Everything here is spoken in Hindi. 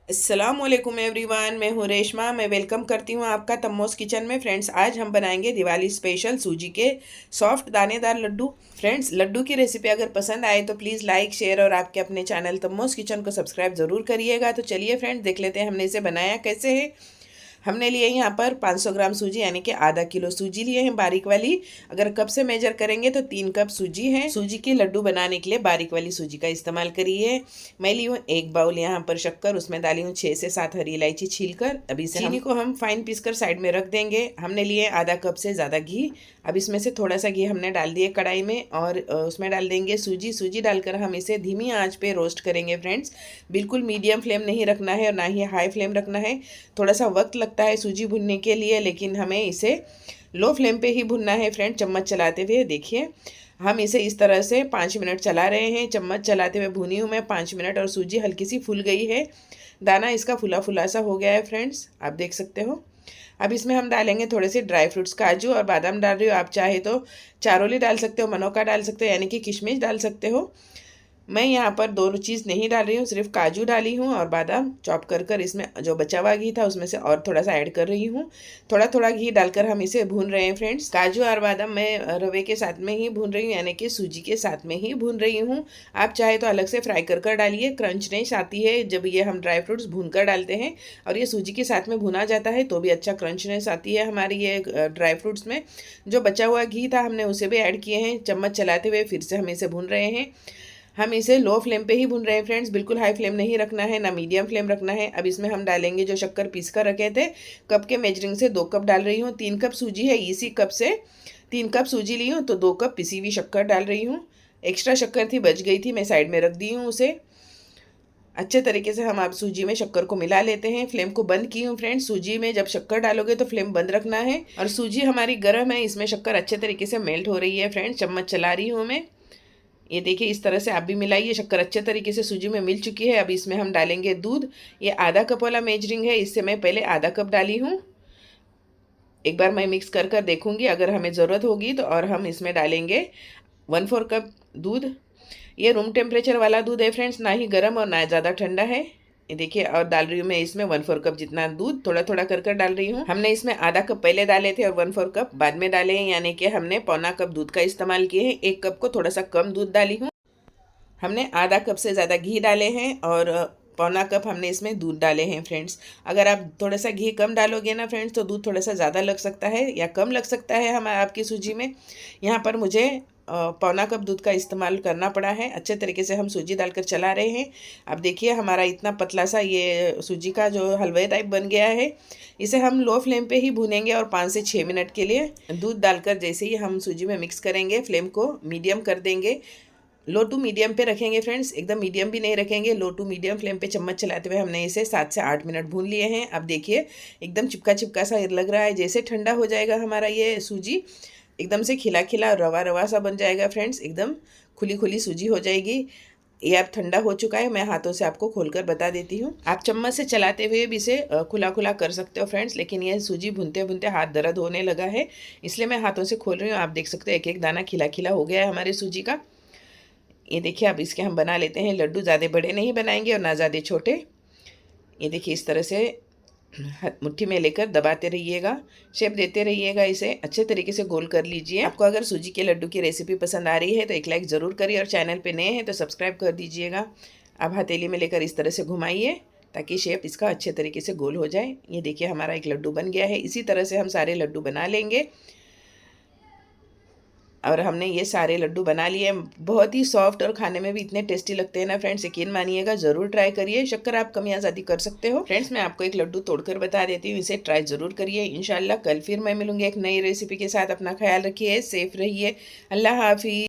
अस्सलामुअलैकुम एवरीवन, मैं हूँ रेशमा। मैं वेलकम करती हूँ आपका तम्मोस किचन में। फ्रेंड्स, आज हम बनाएंगे दिवाली स्पेशल सूजी के सॉफ्ट दानेदार लड्डू। फ्रेंड्स, लड्डू की रेसिपी अगर पसंद आए तो प्लीज़ लाइक शेयर और आपके अपने चैनल तम्मोस किचन को सब्सक्राइब ज़रूर करिएगा। तो चलिए फ्रेंड्स, देख लेते हैं हमने इसे बनाया कैसे है। हमने लिए यहाँ पर 500 ग्राम सूजी, यानी कि आधा किलो सूजी लिए हैं बारीक वाली। अगर कप से मेजर करेंगे तो 3 कप सूजी है। सूजी के लड्डू बनाने के लिए बारीक वाली सूजी का इस्तेमाल करिए। मैं ली हूँ 1 बाउल यहाँ पर शक्कर, उसमें डाली हूँ 6 से 7 हरी इलायची छीलकर। अभी चीनी को हम फाइन पीस कर साइड में रख देंगे। हमने लिए आधा कप से ज़्यादा घी। अब इसमें से थोड़ा सा घी हमने डाल दिए कढ़ाई में और उसमें डाल देंगे सूजी। सूजी डालकर हम इसे धीमी आंच पे रोस्ट करेंगे फ्रेंड्स। बिल्कुल मीडियम फ्लेम नहीं रखना है और ना ही हाई फ्लेम रखना है। थोड़ा सा वक्त लगता है सूजी भुनने के लिए, लेकिन हमें इसे लो फ्लेम पे ही भुनना है फ्रेंड। चम्मच चलाते हुए देखिए, हम इसे इस तरह से 5 मिनट चला रहे हैं। चम्मच चलाते हुए भुनी हूँ मैं 5 मिनट और सूजी हल्की सी फूल गई है। दाना इसका फुला फुला सा हो गया है फ्रेंड्स, आप देख सकते हो। अब इसमें हम डालेंगे थोड़े से ड्राई फ्रूट्स, काजू और बादाम डाल रही हो। आप चाहे तो चारोली डाल सकते हो, मनोका डाल सकते हो, यानी कि किशमिश डाल सकते हो। मैं यहाँ पर दोनों चीज़ नहीं डाल रही हूँ, सिर्फ काजू डाली हूँ और बादाम चॉप कर कर इसमें जो बचा हुआ घी था उसमें से और थोड़ा सा ऐड कर रही हूँ। थोड़ा थोड़ा घी डालकर हम इसे भून रहे हैं फ्रेंड्स। काजू और बादाम मैं रवे के साथ में ही भून रही हूँ, यानी कि सूजी के साथ में ही भून रही हूँ। आप चाहे तो अलग से फ्राई कर कर डालिए, क्रंचनेस आती है जब ये हम ड्राई फ्रूट्स भून कर डालते हैं। और ये सूजी के साथ में भुना जाता है तो भी अच्छा क्रंचनेस आती है हमारी ये ड्राई फ्रूट्स में। जो बचा हुआ घी था हमने उसे भी ऐड किए हैं। चम्मच चलाते हुए फिर से हम इसे भून रहे हैं। हम इसे लो फ्लेम पे ही भून रहे हैं फ्रेंड्स, बिल्कुल हाई फ्लेम नहीं रखना है, ना मीडियम फ्लेम रखना है। अब इसमें हम डालेंगे जो शक्कर पीस कर रखे थे। कप के मेजरिंग से 2 कप डाल रही हूँ। 3 कप सूजी है, इसी कप से 3 कप सूजी ली हूँ तो 2 कप पिसी हुई शक्कर डाल रही हूँ। एक्स्ट्रा शक्कर थी, बच गई थी, मैं साइड में रख दी हूँ उसे। अच्छे तरीके से हम आप सूजी में शक्कर को मिला लेते हैं। फ्लेम को बंद की हूँ फ्रेंड्स। सूजी में जब शक्कर डालोगे तो फ्लेम बंद रखना है। और सूजी हमारी गर्म है, इसमें शक्कर अच्छे तरीके से मेल्ट हो रही है फ्रेंड्स। चम्मच चला रही हूँ मैं। ये देखिए, इस तरह से आप भी मिलाइए। शक्कर अच्छे तरीके से सूजी में मिल चुकी है। अब इसमें हम डालेंगे दूध। ये आधा कप वाला मेजरिंग है, इससे मैं पहले आधा कप डाली हूँ। एक बार मैं मिक्स कर कर देखूंगी, अगर हमें ज़रूरत होगी तो और हम इसमें डालेंगे 1/4 कप दूध। ये रूम टेम्परेचर वाला दूध है फ्रेंड्स, ना ही गर्म और ना ज़्यादा ठंडा है। ये देखिए, और डाल रही हूँ मैं इसमें 1/4 कप जितना दूध, थोड़ा थोड़ा कर कर डाल रही हूँ। हमने इसमें आधा कप पहले डाले थे और 1/4 कप बाद में डाले हैं, यानी कि हमने पौना कप दूध का इस्तेमाल किए हैं। 1 कप को थोड़ा सा कम दूध डाली हूँ। हमने आधा कप से ज़्यादा घी डाले हैं और पौना कप हमने इसमें दूध डाले हैं फ्रेंड्स। अगर आप थोड़ा सा घी कम डालोगे ना फ्रेंड्स तो दूध थोड़ा सा ज़्यादा लग सकता है या कम लग सकता है हमारा आपकी सूजी में। यहाँ पर मुझे पौना कप दूध का इस्तेमाल करना पड़ा है। अच्छे तरीके से हम सूजी डालकर चला रहे हैं। अब देखिए, हमारा इतना पतला सा ये सूजी का जो हलवे टाइप बन गया है। इसे हम लो फ्लेम पे ही भूनेंगे और 5 से 6 मिनट के लिए। दूध डालकर जैसे ही हम सूजी में मिक्स करेंगे, फ्लेम को मीडियम कर देंगे। लो टू मीडियम पे रखेंगे फ्रेंड्स, एकदम मीडियम भी नहीं रखेंगे। लो टू मीडियम फ्लेम पे चम्मच चलाते हुए हमने इसे 7 से 8 मिनट भून लिए हैं। अब देखिए, एकदम चिपका चिपका सा लग रहा है। जैसे ठंडा हो जाएगा हमारा ये सूजी, एकदम से खिला खिला रवा रवा सा बन जाएगा फ्रेंड्स। एकदम खुली खुली सूजी हो जाएगी। ये अब ठंडा हो चुका है। मैं हाथों से आपको खोलकर बता देती हूँ। आप चम्मच से चलाते हुए भी इसे खुला खुला कर सकते हो फ्रेंड्स, लेकिन ये सूजी भुनते भुनते हाथ दर्द होने लगा है, इसलिए मैं हाथों से खोल रही हूँ। आप देख सकते हो एक एक दाना खिला खिला हो गया है हमारे सूजी का। ये देखिए, अब इसके हम बना लेते हैं लड्डू। ज़्यादा बड़े नहीं बनाएंगे और ना ज़्यादा छोटे। ये देखिए, इस तरह से मुट्ठी में लेकर दबाते रहिएगा, शेप देते रहिएगा। इसे अच्छे तरीके से गोल कर लीजिए। आपको अगर सूजी के लड्डू की रेसिपी पसंद आ रही है तो एक लाइक ज़रूर करिए और चैनल पे नए हैं तो सब्सक्राइब कर दीजिएगा। अब हथेली में लेकर इस तरह से घुमाइए ताकि शेप इसका अच्छे तरीके से गोल हो जाए। ये देखिए, हमारा एक लड्डू बन गया है। इसी तरह से हम सारे लड्डू बना लेंगे। और हमने ये सारे लड्डू बना लिए। बहुत ही सॉफ्ट और खाने में भी इतने टेस्टी लगते हैं ना फ्रेंड्स, यकीन मानिएगा, ज़रूर ट्राई करिए। शक्कर आप कम या ज़्यादा कर सकते हो। फ्रेंड्स, मैं आपको एक लड्डू तोड़कर बता देती हूँ, इसे ट्राई ज़रूर करिए। इंशाल्लाह कल फिर मैं मिलूंगी एक नई रेसिपी के साथ। अपना ख्याल रखिए, सेफ रहिए। अल्लाह हाफिज़।